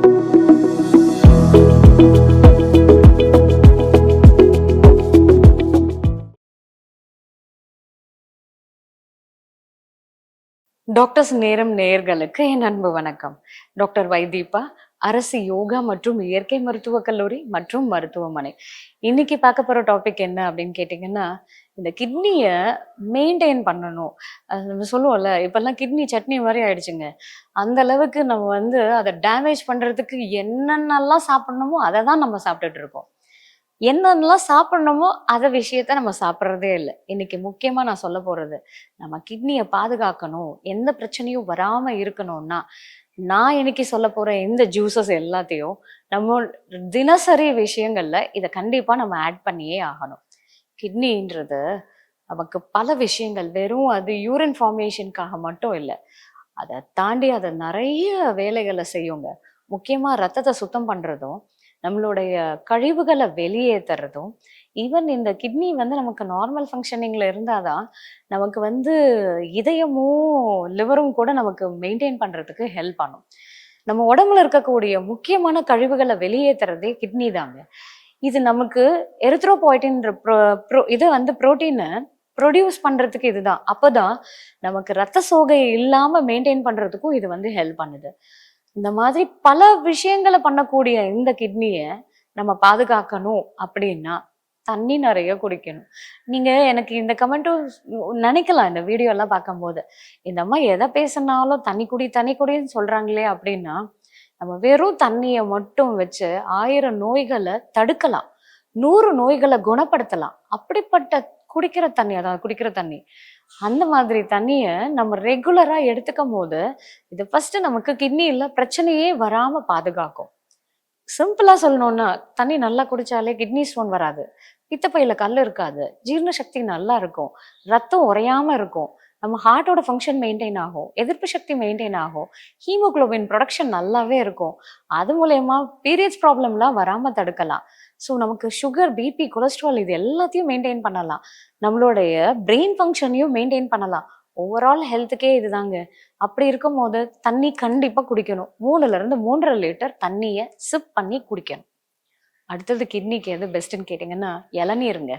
Doctors நேரம் நேயர்களுக்கு என் அன்பு வணக்கம். டாக்டர் வைதீபா, அரசு யோகா மற்றும் இயற்கை மருத்துவக் கல்லூரி மற்றும் மருத்துவமனை. இன்னைக்கு பார்க்க போற டாபிக் என்ன அப்படின்னு கேட்டிங்கன்னா, இந்த கிட்னியை மெயின்டைன் பண்ணணும். நம்ம சொல்லுவோம்ல, இப்பெல்லாம் கிட்னி சட்னி மாதிரி ஆயிடுச்சுங்க. அந்த அளவுக்கு நம்ம அதை டேமேஜ் பண்றதுக்கு என்னென்னலாம் சாப்பிடணுமோ அதை தான் நம்ம சாப்பிட்டுட்டு இருக்கோம். என்னென்னலாம் சாப்பிடணுமோ அத விஷயத்த நம்ம சாப்பிட்றதே இல்லை. இன்னைக்கு முக்கியமா நான் சொல்ல போறது, நம்ம கிட்னியை பாதுகாக்கணும், எந்த பிரச்சனையும் வராம இருக்கணும்னா, நான் இன்னைக்கு சொல்ல போற இந்த ஜூசஸ் எல்லாத்தையும் நம்ம தினசரி விஷயங்கள்ல இதை கண்டிப்பா நம்ம ஆட் பண்ணியே ஆகணும். கிட்னின்றது நமக்கு பல விஷயங்கள், வெறும் அது யூரின் ஃபார்மேஷனுக்காக மட்டும் இல்லை, அதை தாண்டி அதை நிறைய வேலைகளை செய்யுங்க. முக்கியமா ரத்தத்தை சுத்தம் பண்றதும், நம்மளுடைய கழிவுகளை வெளியேற்றுறதும், ஈவன் இந்த கிட்னி நமக்கு நார்மல் ஃபங்க்ஷனிங்ல இருந்தாதான் நமக்கு இதயமும் லிவரும் கூட நமக்கு மெயின்டைன் பண்றதுக்கு ஹெல்ப் பண்ணும். நம்ம உடம்புல இருக்கக்கூடிய முக்கியமான கழிவுகளை வெளியேற்றுறதே கிட்னி தாங்க. இது நமக்கு எரித்ரோபாய்டின்ற இது புரோட்டீனை ப்ரொடியூஸ் பண்றதுக்கு இதுதான். அப்போதான் நமக்கு ரத்த சோகை இல்லாம மெயின்டைன் பண்றதுக்கும் இது ஹெல்ப் பண்ணுது. இந்த மாதிரி பல விஷயங்களை பண்ணக்கூடிய இந்த கிட்னியை நம்ம பாதுகாக்கணும் அப்படின்னா தண்ணி நிறைய குடிக்கணும். நீங்க எனக்கு இந்த கமெண்ட்டும் நினைக்கலாம், இந்த வீடியோ எல்லாம் பார்க்கும்போது, இந்த அம்மா எதை பேசினாலும் தண்ணி குடி தண்ணி குடின்னு சொல்றாங்களே அப்படின்னா, நம்ம வெறும் தண்ணியை மட்டும் வச்சு 1000 நோய்களை தடுக்கலாம், 100 நோய்களை குணப்படுத்தலாம். அப்படிப்பட்ட குடிக்கிற தண்ணி, அதாவது குடிக்கிற தண்ணி, அந்த மாதிரி தண்ணியை நம்ம ரெகுலரா எடுத்துக்கும் போது இது ஃபர்ஸ்ட் நமக்கு கிட்னியில பிரச்சனையே வராம பாதுகாக்கும். சிம்பிளா சொல்லணும்னா, தண்ணி நல்லா குடிச்சாலே கிட்னி ஸ்டோன் வராது, பித்தப்பையில கல் இருக்காது, ஜீரண சக்தி நல்லா இருக்கும், ரத்தம் உறையாம இருக்கும், நம்ம ஹார்ட்டோட ஃபங்க்ஷன் மெயின்டைன் ஆகும், எதிர்ப்பு சக்தி மெயின்டைன் ஆகும், ஹீமோகுளோபின் ப்ரொடக்ஷன் நல்லாவே இருக்கும். அது மூலயமா பீரியட்ஸ் ப்ராப்ளம்லாம் வராம தடுக்கலாம். ஸோ நமக்கு சுகர், பிபி, கொலஸ்ட்ரால் இது எல்லாத்தையும் மெயின்டைன் பண்ணலாம். நம்மளுடைய பிரெயின் ஃபங்க்ஷனையும் மெயின்டைன் பண்ணலாம். ஓவரால் ஹெல்த்துக்கே இதுதாங்க. அப்படி இருக்கும் போது தண்ணி கண்டிப்பா குடிக்கணும். 3ல இருந்து 3.5 லிட்டர் தண்ணியை சிப் பண்ணி குடிக்கணும். அடுத்தது கிட்னிக்கு எது பெஸ்ட்ன்னு கேட்டிங்கன்னா, இளநீருங்க.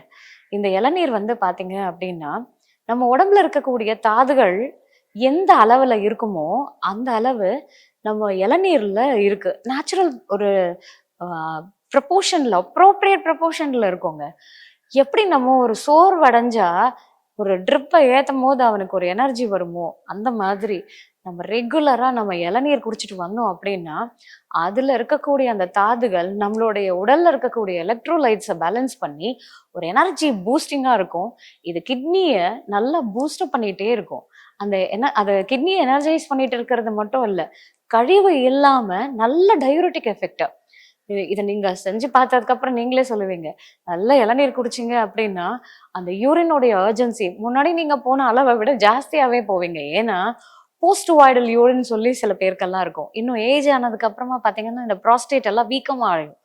இந்த இளநீர் பாத்தீங்க அப்படின்னா, நம்ம உடம்புல இருக்கக்கூடிய தாதுகள் எந்த அளவுல இருக்குமோ அந்த அளவு நம்ம இளநீர்ல இருக்கு. நேச்சுரல் ஒரு ப்ரொபோர்ஷன்ல, அப்ரோப்ரியேட் ப்ரொபோர்ஷன்ல இருக்குங்க. எப்படி நம்ம ஒரு சோர்வடைஞ்சா ஒரு ட்ரிப்பை ஏற்றும் போது அவனுக்கு ஒரு எனர்ஜி வருமோ, அந்த மாதிரி நம்ம ரெகுலரா நம்ம இளநீர் குடிச்சிட்டு வந்தோம் அப்படின்னா, அதுல இருக்கக்கூடிய அந்த தாதுகள் நம்மளுடைய உடல்ல இருக்கக்கூடிய எலக்ட்ரோலைட்ஸை பேலன்ஸ் பண்ணி ஒரு எனர்ஜி பூஸ்டிங்கா இருக்கும். இது கிட்னியை நல்லா பூஸ்டப் பண்ணிட்டே இருக்கும். அதை கிட்னியை எனர்ஜைஸ் பண்ணிட்டு இருக்கிறது மட்டும் இல்லை, கழிவு இல்லாம நல்ல டயூரிட்டிக் எஃபெக்ட். இதை நீங்க செஞ்சு பார்த்ததுக்கு அப்புறம் நீங்களே சொல்லுவீங்க, நல்ல இளநீர் குடிச்சிங்க அப்படின்னா அந்த யூரினுடைய அர்ஜென்சி முன்னாடி நீங்க போன அளவை விட ஜாஸ்தியாவே போவீங்க. ஏன்னா போஸ்ட் வாய்டல் யூரின் சொல்லி சில பேருக்கெல்லாம் இருக்கும். இன்னும் ஏஜ் ஆனதுக்கு அப்புறமா பாத்தீங்கன்னா இந்த ப்ராஸ்டேட் எல்லாம் வீக்கமா ஆகும்.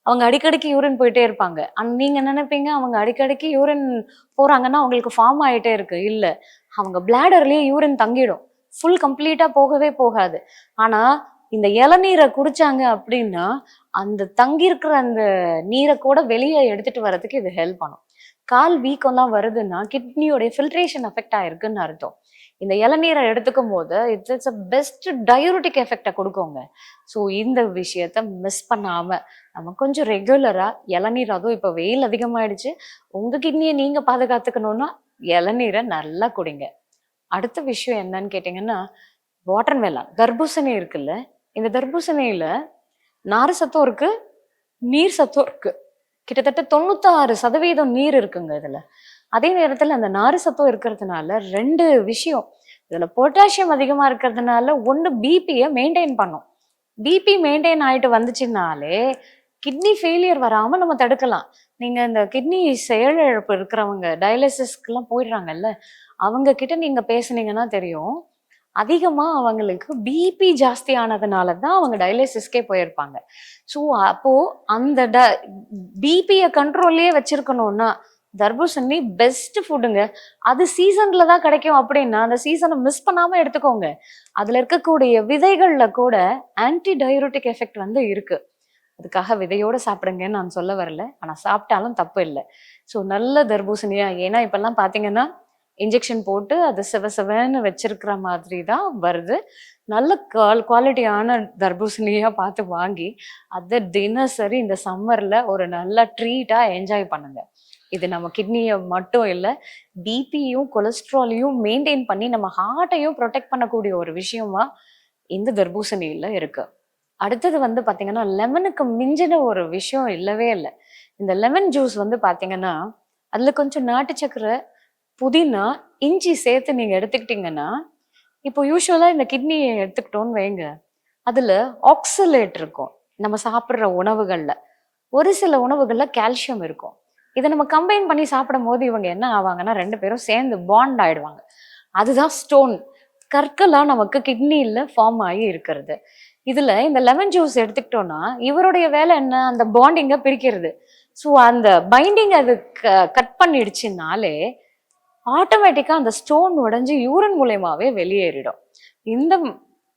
அவங்க அடிக்கடிக்கு யூரின் போயிட்டே இருப்பாங்க. நீங்க நினைப்பீங்க அவங்க அடிக்கடிக்கு யூரின் போறாங்கன்னா அவங்களுக்கு ஃபார்ம் ஆயிட்டே இருக்கு. இல்ல, அவங்க பிளாடர்லயே யூரின் தங்கிடும், ஃபுல் கம்ப்ளீட்டா போகவே போகாது. ஆனா இந்த இளநீரை குடிச்சாங்க அப்படின்னா அந்த தங்கியிருக்கிற அந்த நீரை கூட வெளியே எடுத்துட்டு வர்றதுக்கு இது ஹெல்ப் பண்ணும். கால் வீக்கம்லாம் வருதுன்னா கிட்னியோடைய ஃபில்ட்ரேஷன் எஃபெக்ட் ஆயிருக்குன்னு அர்த்தம். இந்த இளநீரை எடுத்துக்கும் போது இட்ஸ் அ பெஸ்ட் டயூரிட்டிக் எஃபெக்டை கொடுக்குங்க. ஸோ இந்த விஷயத்த மிஸ் பண்ணாம நம்ம கொஞ்சம் ரெகுலரா இளநீர், அதுவும் இப்போ வெயில் அதிகமாயிடுச்சு, உங்க கிட்னியை நீங்க பாதுகாத்துக்கணும்னா இளநீரை நல்லா குடிங்க. அடுத்த விஷயம் என்னன்னு கேட்டீங்கன்னா, வாட்டர் மெலன், தர்பூசணி இருக்குல்ல, இந்த தர்பூசணியில நார் சத்தும் இருக்கு, நீர் சத்தும் இருக்கு. கிட்டத்தட்ட 96% நீர் இருக்குங்க இதுல. அதே நேரத்துல அந்த நார் சத்தும் இருக்கிறதுனால 2 விஷயம், இதுல பொட்டாசியம் அதிகமா இருக்கிறதுனால ஒண்ணு பிபியை மெயின்டைன் பண்ணும். பிபி மெயின்டைன் ஆயிட்டு வந்துச்சுனாலே கிட்னி ஃபெயிலியர் வராம நம்ம தடுக்கலாம். நீங்க இந்த கிட்னி செயலிழப்பு இருக்கிறவங்க, டயாலிசிஸ்க்கெல்லாம் போயிடுறாங்கல்ல, அவங்க கிட்ட நீங்க பேசுனீங்கன்னா தெரியும், அதிகமா அவங்களுக்கு பிபி ஜாஸ்தி ஆனதுனால தான் அவங்க டயாலிசிஸ்க்கே போயிருப்பாங்க. ஸோ அப்போ அந்த பிபியை கண்ட்ரோல்லே வச்சிருக்கணும்னா தர்பூசணி பெஸ்ட் ஃபுட்டுங்க. அது சீசன்ல தான் கிடைக்கும் அப்படின்னா அந்த சீசனை மிஸ் பண்ணாம எடுத்துக்கோங்க. அதுல இருக்கக்கூடிய விதைகள்ல கூட ஆன்டி டயூரிட்டிக் எஃபெக்ட் வந்து இருக்கு. அதுக்காக விதையோட சாப்பிடுங்கன்னு நான் சொல்ல வரல. ஆனா சாப்பிட்டாலும் தப்பு இல்லை. ஸோ நல்ல தர்பூசணியா, ஏன்னா இப்பெல்லாம் பாத்தீங்கன்னா இன்ஜெக்ஷன் போட்டு அது சிவசிவன்னு வச்சிருக்கிற மாதிரி தான் வருது. நல்ல குவாலிட்டியான தர்பூசணியா பார்த்து வாங்கி அதை தினசரி இந்த சம்மர்ல ஒரு நல்ல ட்ரீட்டா என்ஜாய் பண்ணுங்க. இது நம்ம கிட்னியை மட்டும் இல்லை, பிபியும் கொலஸ்ட்ராலையும் மெயின்டைன் பண்ணி நம்ம ஹார்ட்டையும் ப்ரொடெக்ட் பண்ணக்கூடிய ஒரு விஷயமா இந்த தர்பூசணியில இருக்கு. அடுத்தது வந்து பாத்தீங்கன்னா லெமனுக்கு மிஞ்சின ஒரு விஷயம் இல்லவே இல்லை. இந்த லெமன் ஜூஸ் வந்து பாத்தீங்கன்னா அதுல கொஞ்சம் நாட்டு சக்கரை, புதினா, இஞ்சி சேர்த்து நீங்க எடுத்துக்கிட்டீங்கன்னா, இப்போ யூஸ்வலா இந்த கிட்னியை எடுத்துக்கிட்டோம்னு வைங்க, அதுல ஆக்சலேட் இருக்கும் நம்ம சாப்பிட்ற உணவுகள்ல. ஒரு சில உணவுகள்ல கால்சியம் இருக்கும். இதை நம்ம கம்பைன் பண்ணி சாப்பிடும் போது இவங்க என்ன ஆவாங்கன்னா 2 பேரும் சேர்ந்து பாண்ட் ஆயிடுவாங்க. அதுதான் ஸ்டோன், கற்களா நமக்கு கிட்னில ஃபார்ம் ஆகி இருக்கிறது. இதுல இந்த லெமன் ஜூஸ் எடுத்துக்கிட்டோம்னா இவருடைய வேலை என்ன, அந்த பாண்டிங்கை பிரிக்கிறது. ஸோ அந்த பைண்டிங் அது கட் பண்ணிடுச்சுனாலே ஆட்டோமேட்டிக்கா அந்த ஸ்டோன் உடைஞ்சு யூரின் மூலயமாவே வெளியேறிடும். இந்த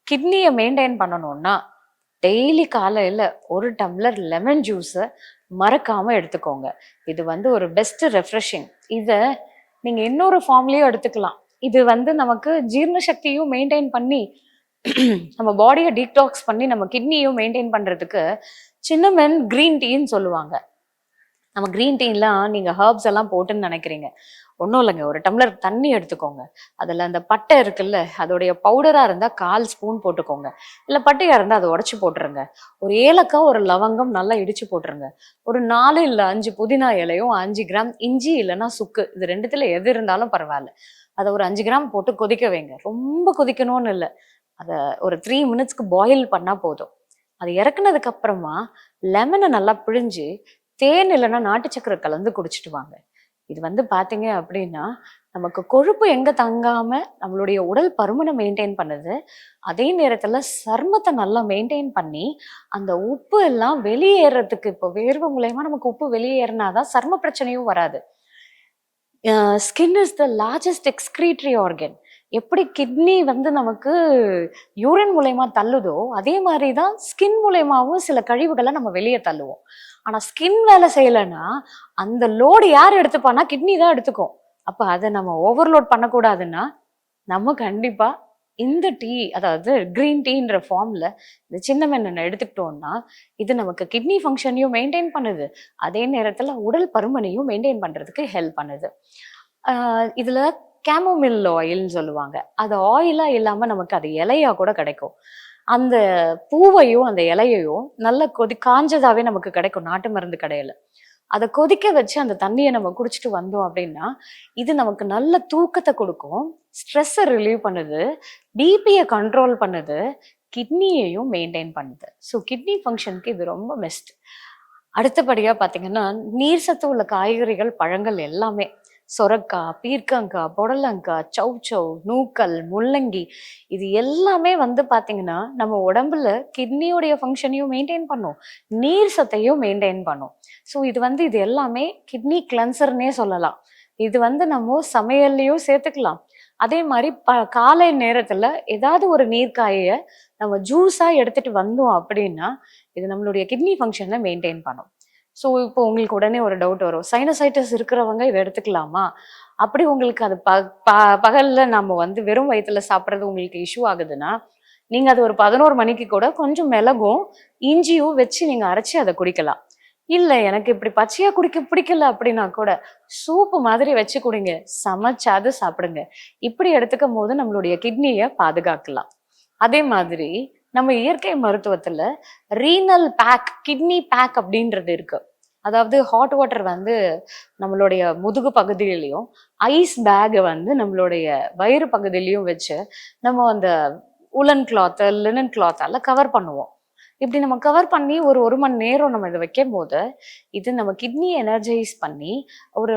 கிட்னியை மெயின்டைன் பண்ணணும்னா டெய்லி காலையில ஒரு டம்ளர் லெமன் ஜூஸை மறக்காம எடுத்துக்கோங்க. இது வந்து ஒரு பெஸ்ட் ரெஃப்ரெஷிங். இதை நீங்க இன்னொரு ஃபார்ம்லயும் எடுத்துக்கலாம். இது வந்து நமக்கு ஜீரண சக்தியும் மெயின்டைன் பண்ணி நம்ம பாடியை டீடாக்ஸ் பண்ணி நம்ம கிட்னியும் மெயின்டைன் பண்றதுக்கு சின்னமென் கிரீன் டீன்னு சொல்லுவாங்க. நம்ம கிரீன் டீலாம் நீங்க ஹர்ப்ஸ் எல்லாம் போட்டுன்னு நினைக்கிறீங்க. ஒன்றும் இல்லைங்க, ஒரு டம்ளர் தண்ணி எடுத்துக்கோங்க. அதில் அந்த பட்டை இருக்குல்ல, அதோடைய பவுடராக இருந்தால் 1/4 ஸ்பூன் போட்டுக்கோங்க. இல்லை பட்டையாக இருந்தால் அதை உடச்சி போட்டுருங்க. ஒரு ஏலக்காய், ஒரு லவங்கம் நல்லா இடிச்சு போட்டுருங்க. ஒரு 4 இல்லை 5 புதினா இலையும் 5 கிராம் இஞ்சி இல்லைன்னா சுக்கு, இது ரெண்டுத்துல எது இருந்தாலும் பரவாயில்ல, அதை ஒரு 5 கிராம் போட்டு கொதிக்க வைங்க. ரொம்ப கொதிக்கணும்னு இல்லை, அதை ஒரு 3 மினிட்ஸ்க்கு பாயில் பண்ணால் போதும். அது இறக்குனதுக்கு அப்புறமா லெமனை நல்லா பிழிஞ்சு தேன் இல்லைன்னா நாட்டு சக்கரை கலந்து குடிச்சிட்டு வாங்க. இது வந்து பாத்தீங்க அப்படின்னா நமக்கு கொழுப்பு எங்க தங்காம நம்மளுடைய உடல் பருமனை மெயின்டைன் பண்ணுது. அதே நேரத்துல சர்மத்தை நல்லா மெயின்டைன் பண்ணி அந்த உப்பு எல்லாம் வெளியேறதுக்கு, இப்போ வேர்வை மூலயமா நமக்கு உப்பு வெளியேறினாதான் சர்ம பிரச்சனையும் வராது. Skin is the largest excretory organ. எப்படி கிட்னி வந்து நமக்கு யூரின் மூலயமா தள்ளுதோ அதே மாதிரிதான் ஸ்கின் மூலயமாவும் சில கழிவுகளை நம்ம வெளியே தள்ளுவோம். ஆனா ஸ்கின் வேலை செய்யலைன்னா அந்த லோடு யார் எடுத்துப்பானா கிட்னி தான் எடுத்துக்கும். அப்ப அதை நம்ம ஓவர்லோட் பண்ணக்கூடாதுன்னா நம்ம கண்டிப்பா இந்த டீ, அதாவது கிரீன் டீன்ற ஃபார்ம்ல இந்த சின்ன மென்னெண்ணெய் எடுத்துக்கிட்டோம்னா இது நமக்கு கிட்னி ஃபங்க்ஷனையும் மெயின்டைன் பண்ணுது, அதே நேரத்துல உடல் பருமனையும் மெயின்டைன் பண்றதுக்கு ஹெல்ப் பண்ணுது. இதுல கேமோமில் ஆயில்னு சொல்லுவாங்க. அது ஆயிலா இல்லாம நமக்கு அது இலையா கூட கிடைக்கும். அந்த பூவையும் அந்த இலையையும் நல்ல காஞ்சதாவே நமக்கு கிடைக்கும் நாட்டு மருந்து கடையில. அதை கொதிக்க வச்சு அந்த தண்ணியை நம்ம குடிச்சிட்டு வந்தோம் அப்படின்னா இது நமக்கு நல்ல தூக்கத்தை கொடுக்கும், ஸ்ட்ரெஸ்ஸை ரிலீவ் பண்ணுது, பிபியை கண்ட்ரோல் பண்ணுது, கிட்னியையும் மெயின்டைன் பண்ணுது. ஸோ கிட்னி ஃபங்க்ஷனுக்கு இது ரொம்ப பெஸ்ட். அடுத்தபடியா பாத்தீங்கன்னா நீர் சத்து உள்ள காய்கறிகள், பழங்கள் எல்லாமே, சொரக்காய், பீர்க்கங்காய், புடலங்காய், சௌச்சௌ, நூக்கல், முள்ளங்கி, இது எல்லாமே வந்து பாத்தீங்கன்னா நம்ம உடம்புல கிட்னியோடைய ஃபங்க்ஷனையும் மெயின்டைன் பண்ணும், நீர் சத்தையும் மெயின்டைன் பண்ணும். ஸோ இது எல்லாமே கிட்னி கிளென்சர்னே சொல்லலாம். இது வந்து நம்ம சமையல்லையும் சேர்த்துக்கலாம். அதே மாதிரி காலை நேரத்துல ஏதாவது ஒரு நீர்க்காயை நம்ம ஜூஸா எடுத்துட்டு வந்தோம் அப்படின்னா இது நம்மளுடைய கிட்னி ஃபங்க்ஷனை மெயின்டைன் பண்ணும். ஸோ இப்போ உங்களுக்கு உடனே ஒரு டவுட் வரும், சைனசைட்டிஸ் இருக்கிறவங்க இதை எடுத்துக்கலாமா? அப்படி உங்களுக்கு அது பகல்ல நம்ம வந்து வெறும் வயிற்றுல சாப்பிட்றது உங்களுக்கு இஷ்யூ ஆகுதுன்னா நீங்க அது ஒரு 11 மணிக்கு கூட கொஞ்சம் மிளகும் இஞ்சியும் வச்சு நீங்க அரைச்சி அதை குடிக்கலாம். இல்லை எனக்கு இப்படி பச்சையா குடிக்க பிடிக்கல அப்படின்னா கூட சூப்பு மாதிரி வச்சு குடிங்க, சமைச்சாது சாப்பிடுங்க. இப்படி எடுத்துக்கும் போது நம்மளுடைய கிட்னியை பாதுகாக்கலாம். அதே மாதிரி நம்ம இயற்கை மருத்துவத்துல ரீனல் பேக், கிட்னி பேக் அப்படின்றது இருக்கு. அதாவது ஹாட் வாட்டர் வந்து நம்மளுடைய முதுகு பகுதியிலையும் ஐஸ் பேக் வந்து நம்மளுடைய வயிறு பகுதியிலையும் வச்சு நம்ம அந்த உலன் கிளாத், லினன் கிளாத்தால கவர் பண்ணுவோம். இப்படி நம்ம கவர் பண்ணி ஒரு 1 மணி நேரம் நம்ம இதை வைக்கும் போது இது நம்ம கிட்னி எனர்ஜைஸ் பண்ணி ஒரு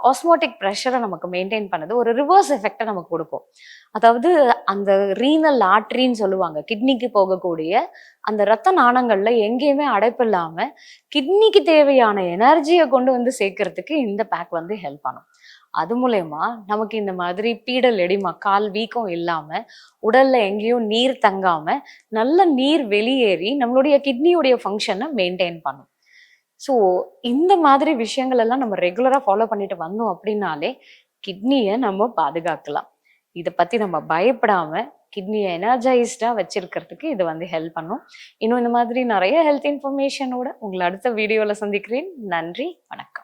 ஆஸ்மோட்டிக் ப்ரெஷரை நமக்கு மெயின்டைன் பண்ணுது, ஒரு ரிவர்ஸ் எஃபெக்டை நமக்கு கொடுக்கும். அதாவது அந்த ரீனல் ஆர்ட்ரின்னு சொல்லுவாங்க, கிட்னிக்கு போகக்கூடிய அந்த ரத்த நாணங்கள்ல எங்கேயுமே அடைப்பு இல்லாம கிட்னிக்கு தேவையான எனர்ஜியை கொண்டு வந்து சேர்க்கறதுக்கு இந்த பேக் வந்து ஹெல்ப் பண்ணும். அது மூலயமா நமக்கு இந்த மாதிரி பீடல் எடிமா, கால் வீக்கம் இல்லாம, உடல்ல எங்கேயும் நீர் தங்காம நல்ல நீர் வெளியேறி நம்மளுடைய கிட்னியுடைய ஃபங்க்ஷனை மெயின்டைன் பண்ணும். ஸோ இந்த மாதிரி விஷயங்கள் எல்லாம் நம்ம ரெகுலரா ஃபாலோ பண்ணிட்டு வந்தோம் அப்படின்னாலே கிட்னியை நம்ம பாதுகாக்கலாம். இதை பத்தி நம்ம பயப்படாம கிட்னியை எனர்ஜைஸ்டா வச்சிருக்கிறதுக்கு இது வந்து ஹெல்ப் பண்ணும். இன்னும் இந்த மாதிரி நிறைய ஹெல்த் இன்ஃபர்மேஷனோட உங்களை அடுத்த வீடியோல சந்திக்கிறேன். நன்றி, வணக்கம்.